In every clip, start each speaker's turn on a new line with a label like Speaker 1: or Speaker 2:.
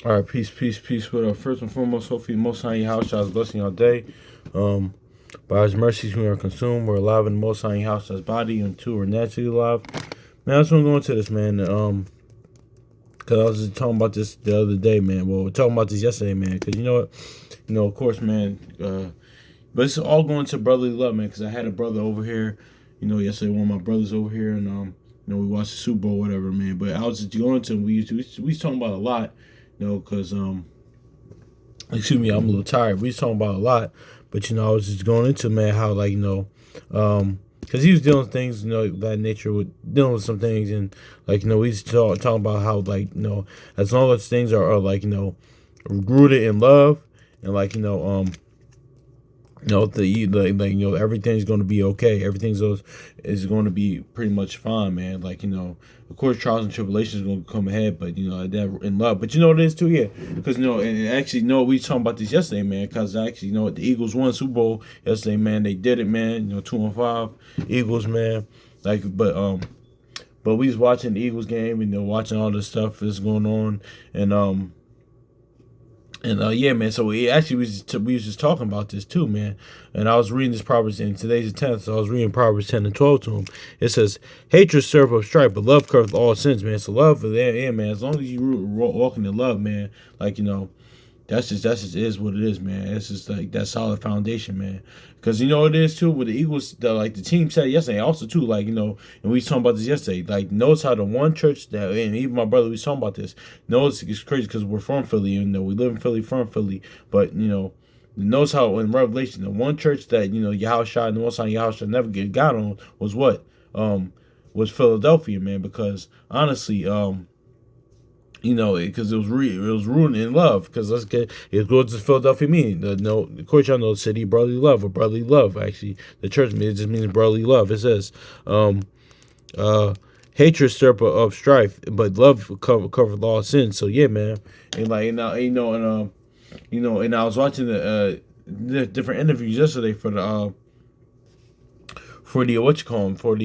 Speaker 1: All right, peace, peace, peace. But first and foremost, hopefully, Most High House is blessing our day. Um, by His mercies, we are consumed. We're alive in the Most High House's body, and two are naturally alive. Man, I just want to go into this, man. Because I was just talking about this the other day, man. Well, we're talking about this yesterday, man. Because you know what? Of course, man. But it's all going to brotherly love, man. Because I had a brother over here, yesterday, one of my brothers over here, and we watched the Super Bowl, whatever, man. But I was just going to we was talking about a lot, because excuse me, I'm a little tired. We was talking about a lot, but I was just going into, man, how because he was dealing with things, that nature, with dealing with some things, and we was talking about how as long as things are rooted in love, and everything's going to be okay. Everything's is going to be pretty much fine, man. Of course, trials and tribulations are going to come ahead, but that in love. But you know what it is too, yeah. Because and actually, we talking about this yesterday, man. Because actually, the Eagles won Super Bowl yesterday, man. They did it, man. 2-5 Eagles, man. But we was watching the Eagles game, and watching all this stuff that's going on, and yeah, man. So we actually we was just talking about this too, man. And I was reading this Proverbs, and today's the 10th, so I was reading Proverbs 10 and 12 to him. It says, "Hatred stirreth up strife, but love covereth all sins." Man, so love, yeah, man. As long as you walking in love, man, that's just is what it is, man. It's just like that solid foundation, man. Because it is too with the Eagles. The team said yesterday, also too, and we was talking about this yesterday. Notice how the one church that, and even my brother was talking about this. Notice it's crazy because we're from Philly, we live in Philly, from Philly. But notice how in Revelation, the one church that Yahushua and the Most High Yahushua never got on was what was Philadelphia, man. Because honestly, because it was rooted in love. Because it goes to Philadelphia meaning. Of course, y'all know the city brotherly love, or brotherly love. Actually, the church it just means brotherly love. It says, hatred stir up strife, but love cover all sins. So yeah, man, and and I was watching the different interviews yesterday for the what you call them, for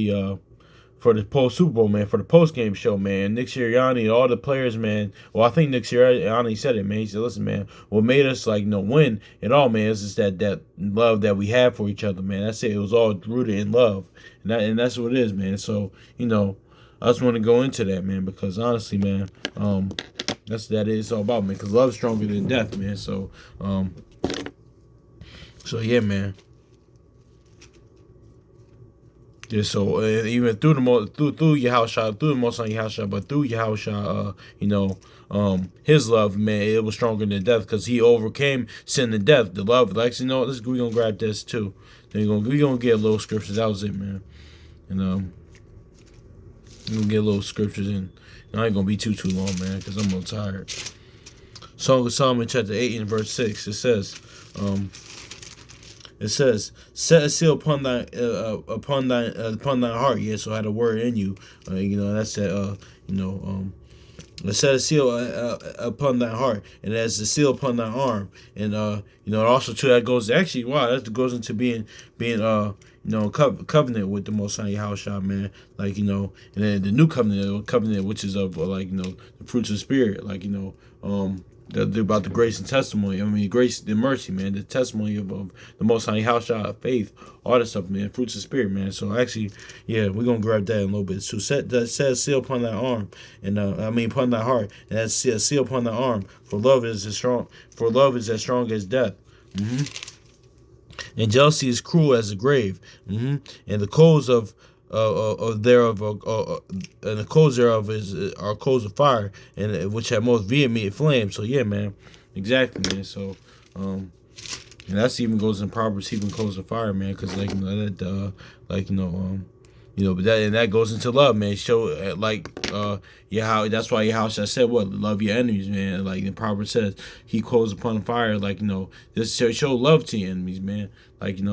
Speaker 1: the post Super Bowl, man, for the post game show, man. Nick Sirianni, all the players, man. Well, I think Nick Sirianni said it, man. He said, "Listen, man, what made us win it all, man, is just that love that we have for each other, man. That's it. It was all rooted in love, and that's what it is, man. So I just want to go into that, man, because honestly, man, that is all about, man. Because love is stronger than death, man. So yeah, man. Yeah, so even through through Yahushua, through the Most High Yahushua, but through Yahushua, his love, man, it was stronger than death because he overcame sin and death. The love, we gonna grab this too. Then we gonna get a little scriptures. That was it, man. And we gonna get a little scriptures in. I ain't gonna be too long, man, because I'm a little tired. Song of Solomon, chapter 8 and verse 6. It says, "Set a seal upon thy heart." Yeah, so I had a word in you. That's that. Set a seal upon thy heart, and as the seal upon thy arm, and also too that goes actually that goes into being covenant with the Most High Yahushua, man. And then the new covenant which is of the fruits of the Spirit, about the grace and testimony. I mean, grace and mercy, man. The testimony of the Most High Yahushua, faith, all that stuff, man. Fruits of Spirit, man. So actually, yeah, we're gonna grab that in a little bit. So set a seal upon that arm, and upon that heart, and that's a seal upon the arm. For love is as strong. For love is as strong as death. And jealousy is cruel as the grave. And the coals thereof, and the coals thereof are coals of fire, and which have most vehement flame. So yeah, man, exactly, man. So, and that's even goes in Proverbs, even coals of fire, man, because but that goes into love, man. Show how that's why your house I said what love your enemies, man. Like the Proverbs says, he calls upon fire, just show love to your enemies, man.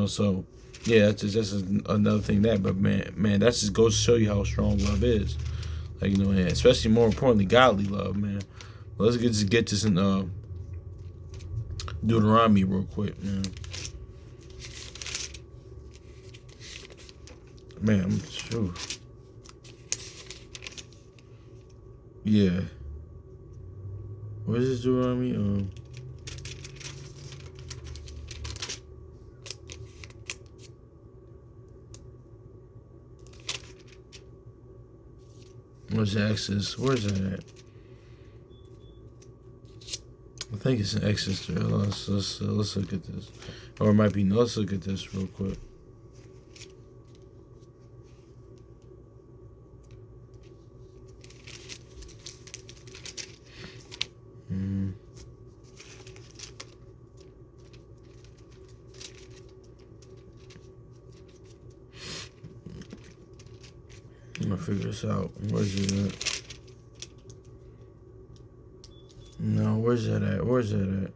Speaker 1: So yeah, that's another thing but man, that just goes to show you how strong love is. And especially more importantly, godly love, man. Let's get this in Deuteronomy real quick, man. Man, I'm sure. Yeah. What is this Deuteronomy? Where's Exodus? Where's that at? I think it's in Exodus 3. Let's look at this. Or it might be, no, let's look at this real quick. I'm gonna figure this out. Where's it at? No, where's that at? Where's that at?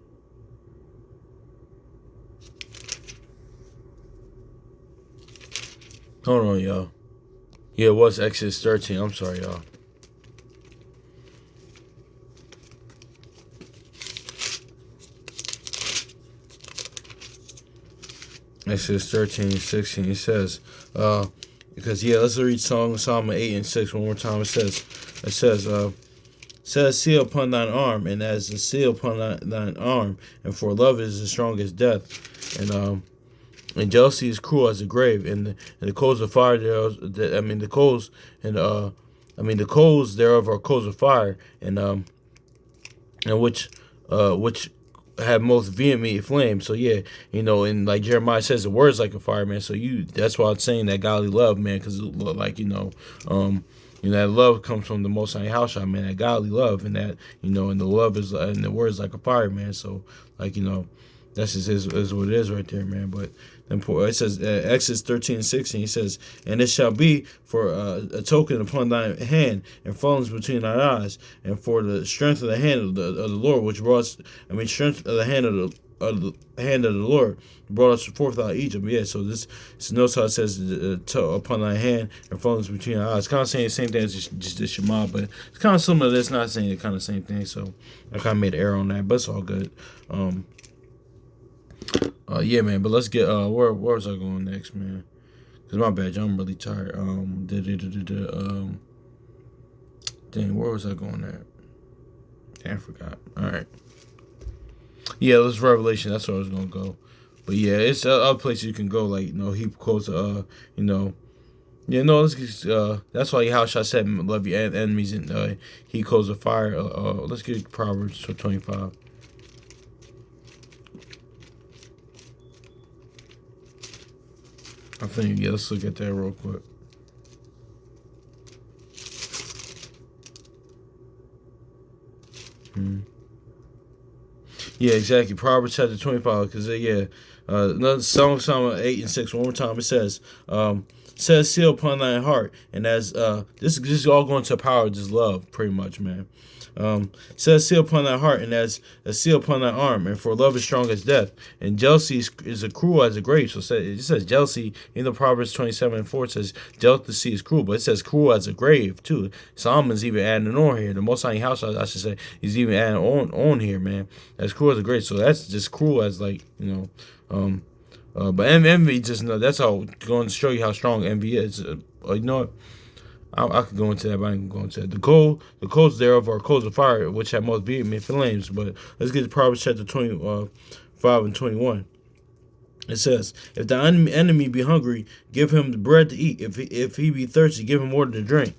Speaker 1: Hold on, y'all. Yeah, it was Exodus 13. I'm sorry, y'all. Exodus 13:16. It says, because let's read Psalm 8 and 6 one more time. It says, seal upon thine arm, and as the seal upon thine arm, and for love is as strong as death, and jealousy is cruel as the grave, and the coals of fire thereof. The coals thereof are coals of fire, and which have most vehement flame. So yeah, and like Jeremiah says, the word's like a fire, man. So that's why I'm saying that godly love, man, because that love comes from the Most High House, man. That godly love, and that and the love is, and the word is like a fire, man. So that's just is what it is right there, man. But then it says Exodus 13:16. He says, and it shall be for a token upon thy hand, and fallings between thine eyes, and for the strength of the hand of the Lord, which brought strength of the hand of the Lord brought us forth out of Egypt. Yeah, so notice how it says upon thy hand and fallings between thy eyes. Kind of saying the same thing as just the Shema, but it's kind of similar to this, not saying the kind of same thing. So I kind of made an error on that, but it's all good. Yeah, man. But let's get where was I going next, man? Cause my bad, I'm really tired. Dang, where was I going at? Damn, I forgot. All right. Yeah, let's Revelation. That's where I was gonna go. But yeah, it's other places you can go. Like he quotes let's get, that's why Yahushua said love your enemies, and he calls a fire. Let's get Proverbs 25. I think, let's look at that real quick. Yeah, exactly. Proverbs chapter 25, because another Psalm 8 and 6. One more time, it says, seal upon thine heart, and as this is all going to power of this love, pretty much, man. Says seal upon thy heart, and as a seal upon thy arm, and for love is strong as death, and jealousy is as cruel as a grave. So it says jealousy in the Proverbs 27:4. It says jealousy is cruel, but it says cruel as a grave too. Solomon's even adding on here. The Most High House, I should say, he's even adding on here, man. That's cruel as a grave. So that's just cruel as but envy, that's how going to show you how strong envy is. I could go into that, but I ain't going to that. The coals thereof are coals of fire, which have most vehement flames. But let's get to Proverbs chapter 25 and 21. It says, if the enemy be hungry, give him the bread to eat. If he be thirsty, give him water to drink.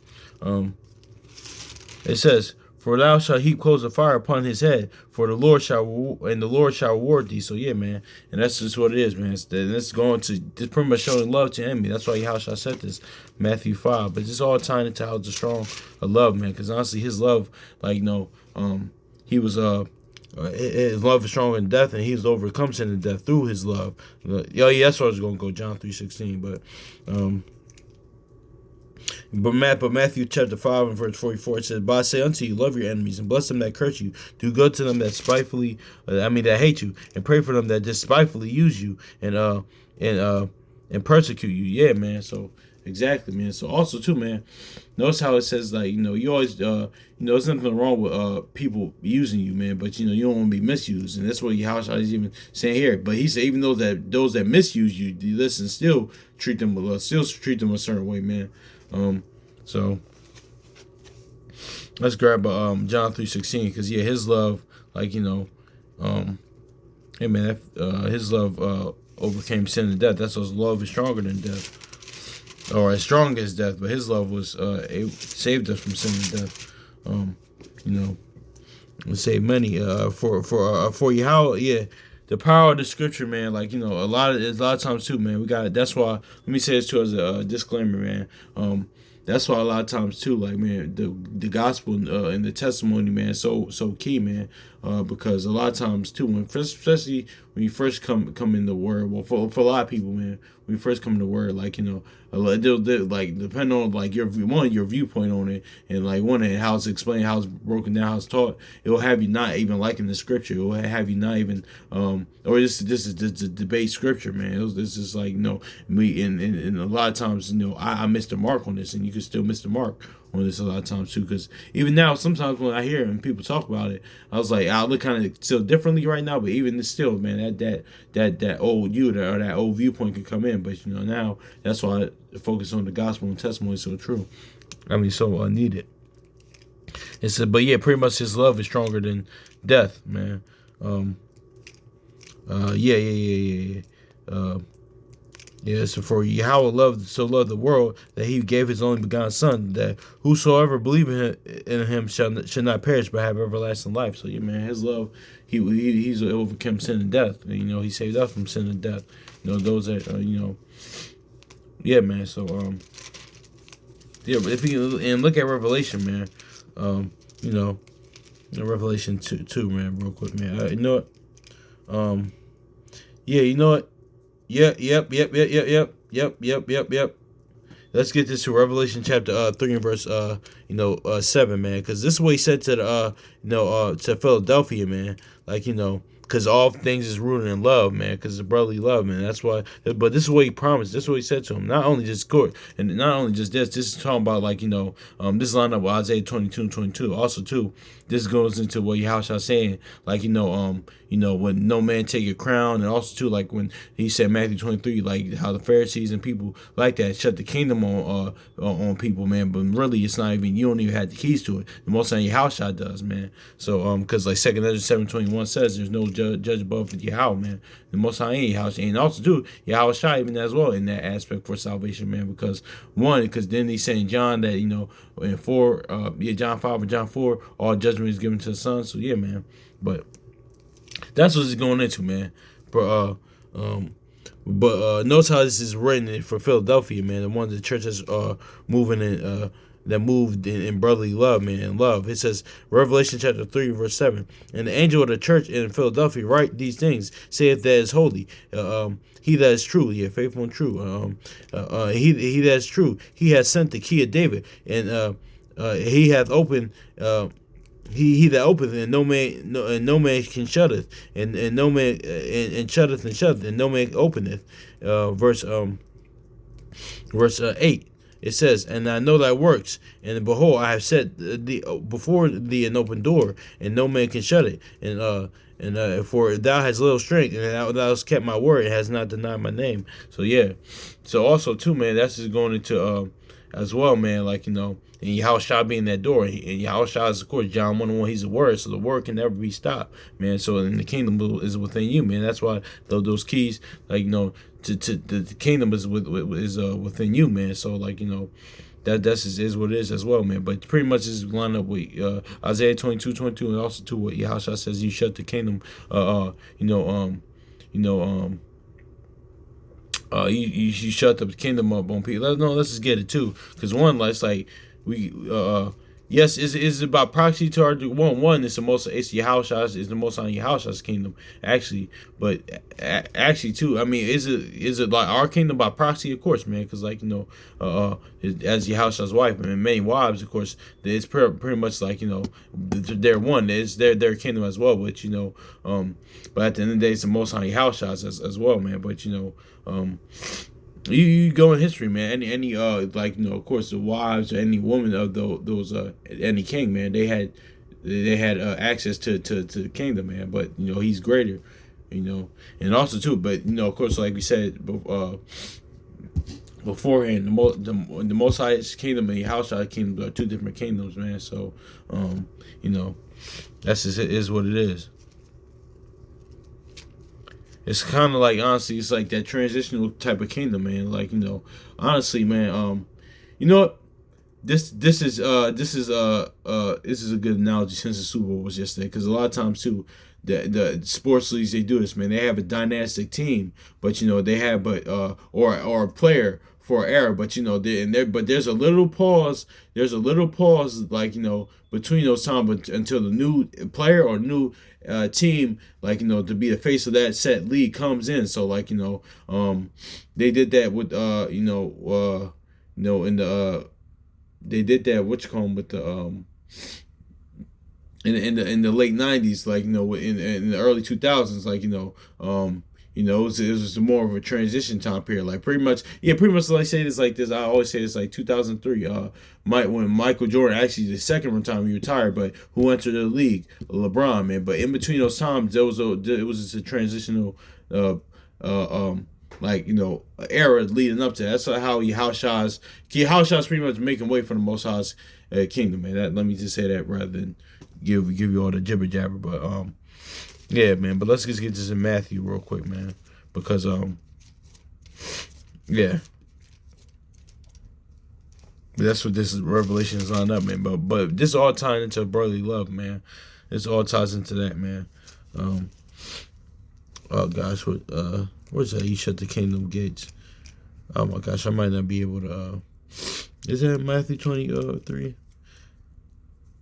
Speaker 1: It says, for thou shalt heap coals of fire upon his head, for the Lord shall reward thee. So yeah, man, and that's just what it is, man. It's going to pretty much showing love to enemy. That's why Yahushua said this, Matthew 5. But it's all tying into how strong a love, man. Because honestly, his love, he was his love is stronger than death, and he's overcome sin and death through his love. That's where I was going to go, John 3:16. But Matthew chapter 5 and verse 44, it says, but I say unto you, love your enemies, and bless them that curse you. Do good to them that that hate you, and pray for them that despitefully use you and persecute you. Yeah, man. So exactly, man. So also too, man, notice how it says, you always there's nothing wrong with people using you, man, but you don't want to be misused, and that's what Yahushua is even saying here. But he said, even though those that misuse you, listen, still treat them a certain way, man. So let's grab John 3:16, because yeah, his love, like, um, hey man, his love overcame sin and death. That's why his love is stronger than death, or as strong as death. But his love was saved us from sin and death. You know, and save many. For you, how yeah. The power of the scripture, man. Like, a lot of times too, man. We got it. That's why. Let me say this too as a disclaimer, man. That's why a lot of times too, like, man, the gospel and the testimony, man, so key, man. Because a lot of times too, especially when you first come in the word, well, for a lot of people, man, when you first come in the word, like, they'll like, depending on like your viewpoint on it, and like how it's explained, how it's broken down, how it's taught, it will have you not even liking the scripture. It will have you not even or this is the debate scripture, man. This is like, me and a lot of times, I missed the mark on this, and you can still miss the mark on this a lot of times too, because even now sometimes when I hear and people talk about it, I was like, I look kind of still differently right now, but even still, man, that old you, or that old viewpoint can come in. But now that's why I focus on the gospel and testimony is so true. I mean, so needed. It said, but yeah, pretty much his love is stronger than death, man. Yeah. So for Yahweh so loved the world that he gave his only begotten Son, that whosoever believe in him shall not perish but have everlasting life. So yeah, man, his love, he's overcome sin and death. He saved us from sin and death. Those that yeah, man. So yeah, if you and look at Revelation, man, Revelation 2, man, real quick, man. Yeah, you know what? Yep. Let's get this to Revelation chapter 3 and verse 7, man, because this is what he said to the to Philadelphia, man. Like, because all things is rooted in love, man, because it's brotherly love, man. That's why. But this is what he promised. This is what he said to him. Not only just court, and not only just this. This is talking about, like, this line up with Isaiah 22 and 22. Also too, this goes into what Yahushua's saying, like, when no man take your crown, and also too, like, when he said Matthew 23, like how the Pharisees and people like that shut the kingdom on people, man. But really, it's not even, you don't even have the keys to it. The Most High Yahushua does, man. So because like 2 Ezra 7:21 says, there's no judge above Yahweh, man. The Most High ain't Yahushua, and also too Yahushua even as well in that aspect for salvation, man. Because then he's saying John that in John 5 and John 4, all judgment is given to the Son. So yeah, man. But that's what it's going into, man. But notice how this is written for Philadelphia, man. The one the church is moving in that moved in brotherly love, man, and love. It says, Revelation chapter 3, verse 7. And the angel of the church in Philadelphia write these things, saith that is holy. He that is true, yeah, faithful and true. He that is true, he has sent the key of David, and he hath opened. He that openeth, and no man can shutteth, and no man and shutteth, and no man openeth. Verse 8. It says, and I know thy works, and behold, I have set before thee an open door, and no man can shut it. And for thou hast little strength, and thou hast kept my word, and hast not denied my name. So yeah. So also too, man, that's just going into as well, man. Like, and Yahushua being that door, and Yahushua is, of course, John 1:1. He's the word, so the word can never be stopped, man. So in the kingdom is within you, man. That's why those keys, like, to the kingdom is within you, man. So like, that's is what it is as well, man. But pretty much is line up with Isaiah 22:22, and also to what Yahushua says, you shut the kingdom, you shut the kingdom up on people. Let's just get it too, because one, it's like we yes, is about proxy to our one. It's the most. It's Yahushua's. Is the most on Yahushua's kingdom actually, but actually too. I mean, is it like our kingdom by proxy? Of course, man. Because like as Yahushua's wife and many wives, of course, it's pretty much like they're one. It's their kingdom as well. But but at the end of the day, it's the most on Yahushua's as well, man. But you go in history, man. Any of course, the wives or any woman of those any king, man, they had access to the kingdom, man. But he's greater, and also too. But of course, like we said, beforehand, the Most High's kingdom and the Yahushua kingdom are two different kingdoms, man. So, you know, that's just, it is what it is. It's kind of like, honestly, it's like that transitional type of kingdom, man. Like, honestly, man. You know what? This is a good analogy since the Super Bowl was yesterday, because a lot of times too, the sports leagues, they do this, man. They have a dynastic team, but they have or a player for an era, but but there's a little pause. There's a little pause, like between those times, but until the new player or new team, like to be the face of that set league comes in. So like they did that with in the they did that with the in the late '90s, like in the early 2000s, like it was more of a transition time period, like pretty much like say this like this. I always say this, like 2003, when Michael Jordan, actually the second time he retired, but who entered the league, LeBron, man. But in between those times, it was just a transitional like era leading up to that. That's how Yahushua's pretty much making way for the Most High's kingdom, man. Let me just say that rather than give you all the jibber jabber. But yeah, man. But let's just get this in Matthew real quick, man, because yeah, that's what this Revelation is on up, man. But this all ties into brotherly love, man. This all ties into that, man. Oh gosh, where's that? You shut the kingdom gates. Oh my gosh, I might not be able to. Is that Matthew 23?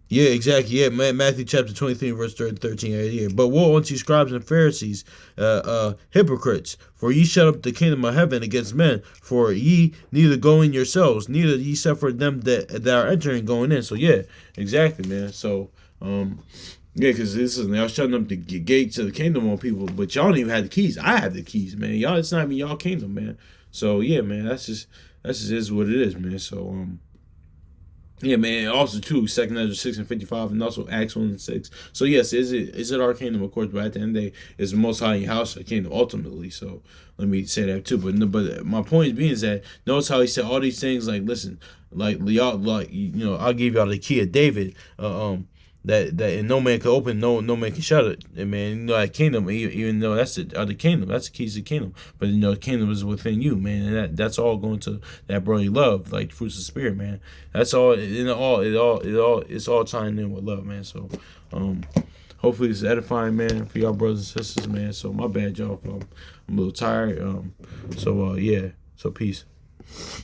Speaker 1: Yeah, exactly. Yeah, Matthew chapter 23, verse 13. Yeah. But woe unto you, scribes and Pharisees, hypocrites! For ye shut up the kingdom of heaven against men. For ye neither go in yourselves, neither ye suffer them that are entering going in. So yeah, exactly, man. So yeah, because this is y'all shutting up the gates of the kingdom on people, but y'all don't even have the keys. I have the keys, man. Y'all, it's not even y'all kingdom, man. So yeah, man, that's just is what it is, man. So yeah, man. Also too, 2 Ezra 6:55, and also Acts 1:6. So yes, is it our kingdom, of course, but at the end of the day, it's the Most High house kingdom ultimately. So let me say that too. But my point being is that notice how he said all these things, like listen, like y'all, like I'll give y'all the key of David. That and no man can open, no man can shut it. And man, that kingdom, even though that's the kingdom, that's the keys to the kingdom. But the kingdom is within you, man, and that's all going to that brotherly love, like fruits of the spirit, man. That's all. It's all tying in with love, man. So, hopefully it's edifying, man, for y'all brothers and sisters, man. So my bad, y'all. I'm a little tired. So yeah. So peace.